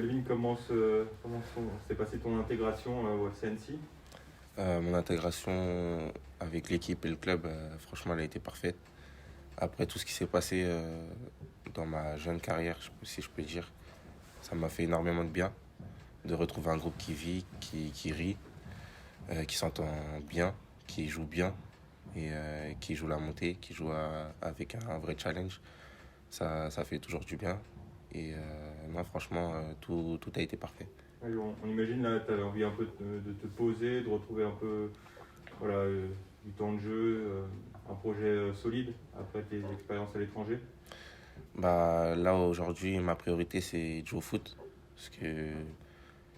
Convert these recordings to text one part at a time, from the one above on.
Melvin, s'est passée ton intégration au FC Annecy? Mon intégration avec l'équipe et le club, franchement, elle a été parfaite. Après tout ce qui s'est passé dans ma jeune carrière, si je peux dire, ça m'a fait énormément de bien de retrouver un groupe qui vit, qui rit, qui s'entend bien, qui joue bien et qui joue la montée, qui joue avec un vrai challenge. Ça fait toujours du bien. Et non, franchement, tout a été parfait. Ouais, on imagine là, tu avais envie un peu de te poser, de retrouver un peu voilà, du temps de jeu, un projet solide après tes expériences à l'étranger. Bah, là, aujourd'hui, ma priorité, c'est de jouer au foot. Parce que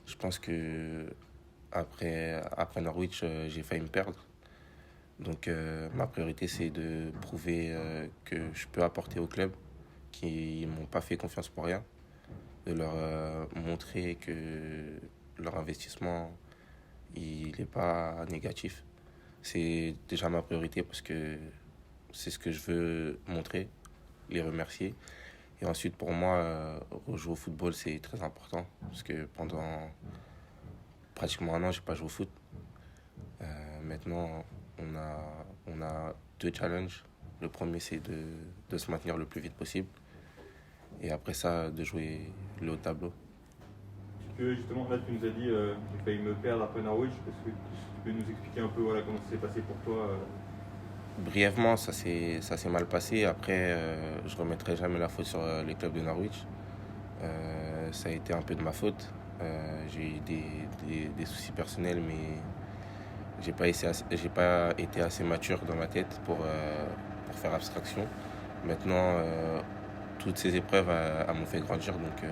je pense que après Norwich, j'ai failli me perdre. Donc, ma priorité, c'est de prouver que je peux apporter au club, qui m'ont pas fait confiance pour rien. De leur montrer que leur investissement, il n'est pas négatif. C'est déjà ma priorité parce que c'est ce que je veux montrer, les remercier. Et ensuite, pour moi, rejouer au football, c'est très important. Parce que pendant pratiquement un an, j'ai pas joué au foot. Maintenant, on a deux challenges. Le premier, c'est de se maintenir le plus vite possible. Et après ça, de jouer le haut tableau. Justement, là, tu nous as dit, j'ai failli me perdre après Norwich. Est-ce que tu peux nous expliquer un peu voilà, comment ça s'est passé pour toi Brièvement, ça s'est mal passé. Après, je remettrai jamais la faute sur les clubs de Norwich. Ça a été un peu de ma faute. J'ai eu des soucis personnels, mais j'ai pas été assez mature dans ma tête pour faire abstraction. Maintenant, toutes ces épreuves m'ont fait grandir, donc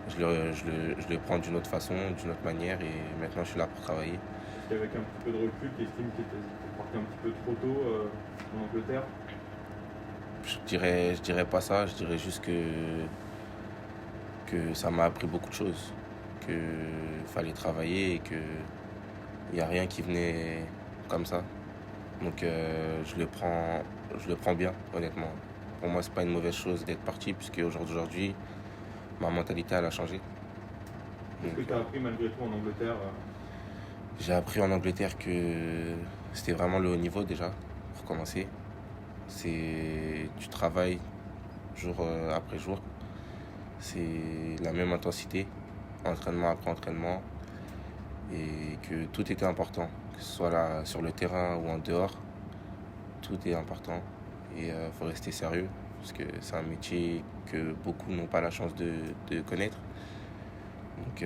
je le prends d'une autre façon, d'une autre manière, et maintenant je suis là pour travailler. Est-ce qu'avec un petit peu de recul, tu estimes que tu es parti un petit peu trop tôt en Angleterre? Je dirais pas ça, je dirais juste que ça m'a appris beaucoup de choses, qu'il fallait travailler et qu'il n'y a rien qui venait comme ça. Donc je le prends bien, honnêtement. Pour moi, c'est pas une mauvaise chose d'être parti, puisque aujourd'hui, ma mentalité elle a changé. Qu'est-ce que Donc, tu as appris malgré tout en Angleterre j'ai appris en Angleterre que c'était vraiment le haut niveau déjà, pour commencer. C'est du travail jour après jour. C'est la même intensité, entraînement après entraînement, et que tout était important, que ce soit là sur le terrain ou en dehors, tout est important et il faut rester sérieux parce que c'est un métier que beaucoup n'ont pas la chance de connaître. Donc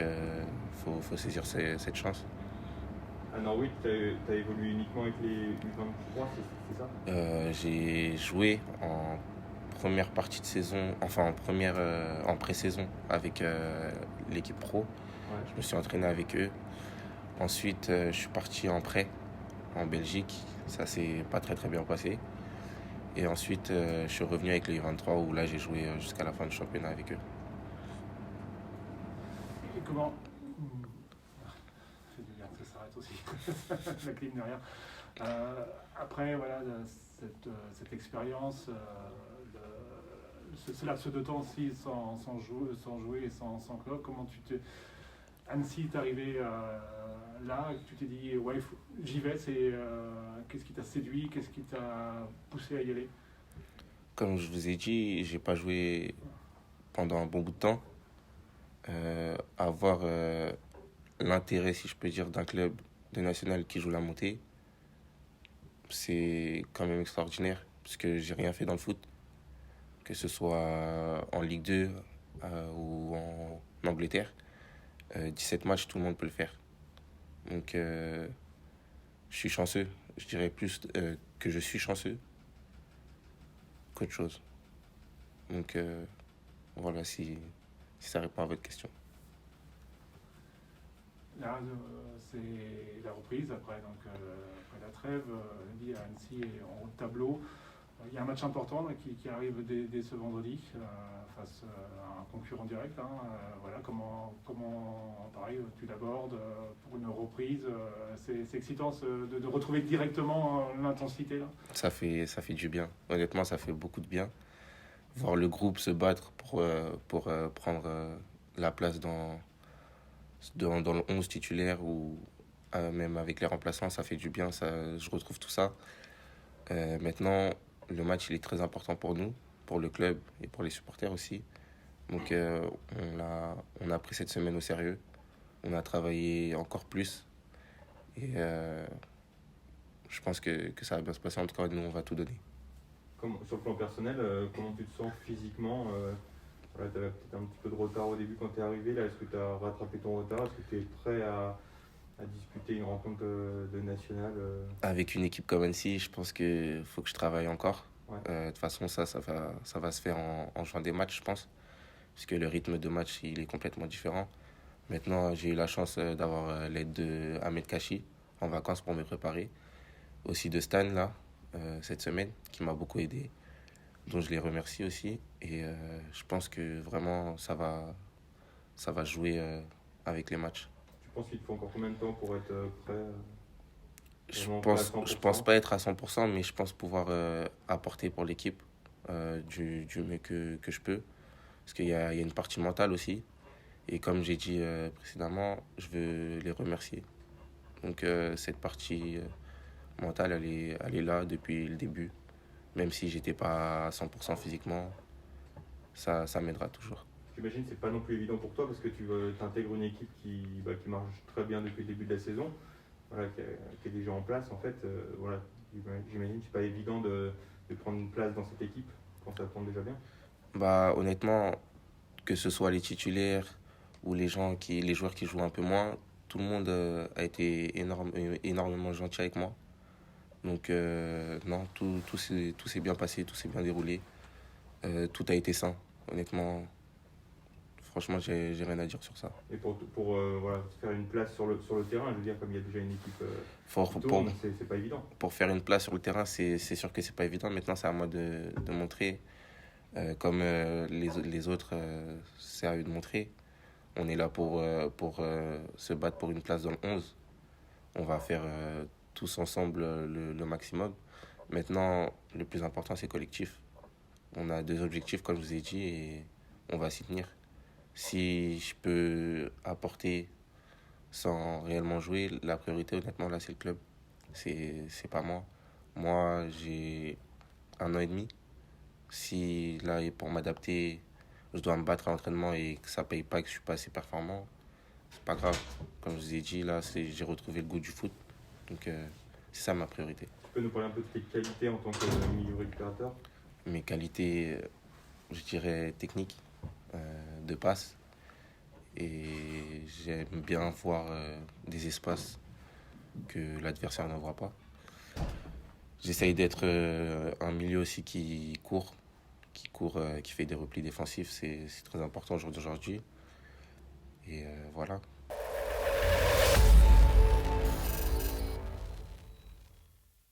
faut saisir cette chance. à Norwich? Tu as évolué uniquement avec les U23, c'est ça? J'ai joué en première partie de saison, enfin en pré-saison avec l'équipe pro. Ouais. Je me suis entraîné avec eux. Ensuite, je suis parti en prêt en Belgique. Ça s'est pas très très bien passé. Et ensuite, je suis revenu avec les U23 où là j'ai joué jusqu'à la fin du championnat avec eux. Et comment. C'est bien, ça s'arrête aussi. La clim derrière. Après, voilà, cette expérience, ce laps de temps aussi sans jouer et sans club, comment tu t'es. Annecy, t'es arrivé là, tu t'es dit, ouais, j'y vais, qu'est-ce qui t'a séduit, qu'est-ce qui t'a poussé à y aller? Comme je vous ai dit, j'ai pas joué pendant un bon bout de temps. Avoir l'intérêt, si je peux dire, d'un club de national qui joue la montée, c'est quand même extraordinaire, parce que j'ai rien fait dans le foot, que ce soit en Ligue 2 ou en Angleterre. 17 matchs, tout le monde peut le faire. Donc, je suis chanceux. Je dirais plus que je suis chanceux qu'autre chose. Donc, voilà, si ça répond à votre question. Là, c'est la reprise après la trêve, liée à Annecy et en haut de tableau. Il y a un match important là, qui arrive dès ce vendredi face à un concurrent direct. Voilà, comment pareil, tu l'abordes pour une reprise. C'est excitant de retrouver directement l'intensité là. Ça fait du bien. Honnêtement, ça fait beaucoup de bien. Voir le groupe se battre pour prendre la place dans le 11 titulaire ou même avec les remplaçants, ça fait du bien, ça, je retrouve tout ça. Maintenant, le match il est très important pour nous, pour le club et pour les supporters aussi. Donc on a pris cette semaine au sérieux, on a travaillé encore plus et je pense que ça va bien se passer. En tout cas, nous on va tout donner. Sur le plan personnel, comment tu te sens physiquement voilà, tu avais peut-être un petit peu de retard au début quand tu es arrivé. Là, est-ce que tu as rattrapé ton retard? Est-ce que tu es prêt à disputer une rencontre de nationale Avec une équipe comme Annecy, je pense qu'il faut que je travaille encore. Ouais. De toute façon, ça va se faire en juin des matchs, je pense, puisque le rythme de match il est complètement différent. Maintenant, j'ai eu la chance d'avoir l'aide de Ahmed Kachi en vacances pour me préparer. Aussi de Stan, là, cette semaine, qui m'a beaucoup aidé, dont je les remercie aussi. Et je pense que vraiment, ça va jouer avec les matchs. Tu penses qu'il te faut encore combien de temps pour être prêt Je pense pas être à 100%, mais je pense pouvoir apporter pour l'équipe du mieux que je peux. Parce qu'il y a une partie mentale aussi. Et comme j'ai dit précédemment, je veux les remercier. Donc cette partie mentale, elle est là depuis le début. Même si j'étais pas à 100% physiquement, ça m'aidera toujours. J'imagine que c'est pas non plus évident pour toi parce que tu intègres une équipe qui marche très bien depuis le début de la saison, voilà, qui est déjà en place en fait. Voilà, j'imagine que c'est pas évident de prendre une place dans cette équipe quand ça tourne déjà bien. Bah honnêtement, que ce soit les titulaires ou les joueurs qui jouent un peu moins, tout le monde a été énormément gentil avec moi. Donc non, tout s'est bien passé, tout s'est bien déroulé. Tout a été sain, honnêtement. Franchement, j'ai rien à dire sur ça. Et pour voilà, faire une place sur le terrain, je veux dire, comme il y a déjà une équipe qui Pour, tourne, c'est pas évident. pour faire une place sur le terrain, c'est sûr que c'est pas évident. Maintenant, c'est à moi de montrer, comme les autres, c'est à eux de montrer. On est là pour se battre pour une place dans le 11. On va faire tous ensemble le maximum. Maintenant, le plus important, c'est collectif. On a deux objectifs, comme je vous ai dit, et on va s'y tenir. Si je peux apporter sans réellement jouer, la priorité, honnêtement, là, c'est le club. C'est pas moi. Moi, j'ai 1 an et demi. Si là, pour m'adapter, je dois me battre à l'entraînement et que ça paye pas, que je suis pas assez performant, c'est pas grave. Comme je vous ai dit, là, j'ai retrouvé le goût du foot. Donc, c'est ça ma priorité. Tu peux nous parler un peu de tes qualités en tant que milieu récupérateur? Mes qualités, je dirais, techniques, de passe. Et j'aime bien voir des espaces que l'adversaire ne voit pas. J'essaye d'être un milieu aussi qui court, qui fait des replis défensifs. C'est très important au jour d'aujourd'hui. Et voilà.